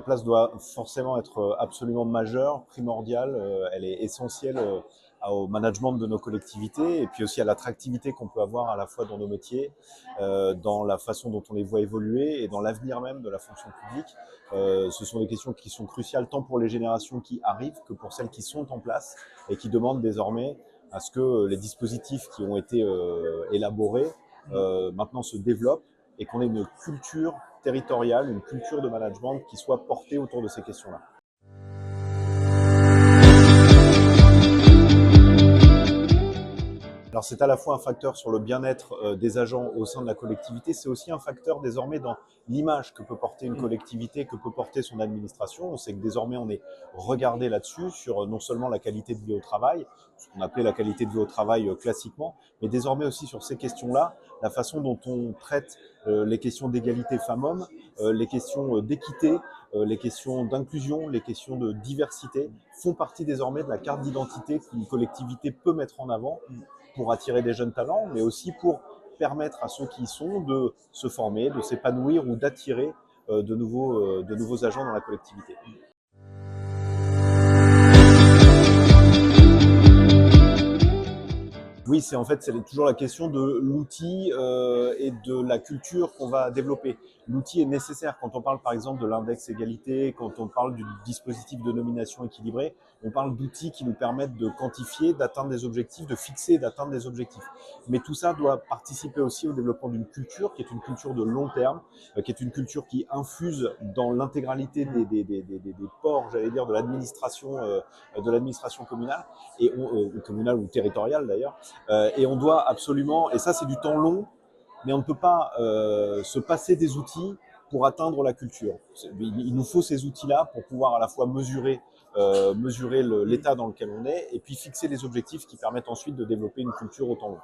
place doit forcément être absolument majeure, primordiale, elle est essentielle au management de nos collectivités et puis aussi à l'attractivité qu'on peut avoir à la fois dans nos métiers, dans la façon dont on les voit évoluer et dans l'avenir même de la fonction publique. Ce sont des questions qui sont cruciales tant pour les générations qui arrivent que pour celles qui sont en place et qui demandent désormais à ce que les dispositifs qui ont été élaborés maintenant se développent et qu'on ait une culture territoriale, une culture de management qui soit portée autour de ces questions-là. Alors c'est à la fois un facteur sur le bien-être des agents au sein de la collectivité, c'est aussi un facteur désormais dans l'image que peut porter une collectivité, que peut porter son administration. On sait que désormais on est regardé là-dessus, sur non seulement la qualité de vie au travail, ce qu'on appelait la qualité de vie au travail classiquement, mais désormais aussi sur ces questions-là, la façon dont on traite les questions d'égalité femmes-hommes, les questions d'équité, les questions d'inclusion, les questions de diversité font partie désormais de la carte d'identité qu'une collectivité peut mettre en avant pour attirer des jeunes talents, mais aussi pour permettre à ceux qui y sont de se former, de s'épanouir ou d'attirer de nouveaux agents dans la collectivité. Oui, c'est toujours la question de l'outil et de la culture qu'on va développer. L'outil est nécessaire quand on parle par exemple de l'index égalité, quand on parle du dispositif de nomination équilibrée, on parle d'outils qui nous permettent de quantifier, d'atteindre des objectifs, de fixer et d'atteindre des objectifs. Mais tout ça doit participer aussi au développement d'une culture qui est une culture de long terme, qui est une culture qui infuse dans l'intégralité des pores, j'allais dire, de l'administration communale, communale ou territoriale d'ailleurs. Et on doit absolument, et ça c'est du temps long, mais on ne peut pas se passer des outils pour atteindre la culture. Il nous faut ces outils-là pour pouvoir à la fois mesurer l'état dans lequel on est et puis fixer des objectifs qui permettent ensuite de développer une culture au temps long.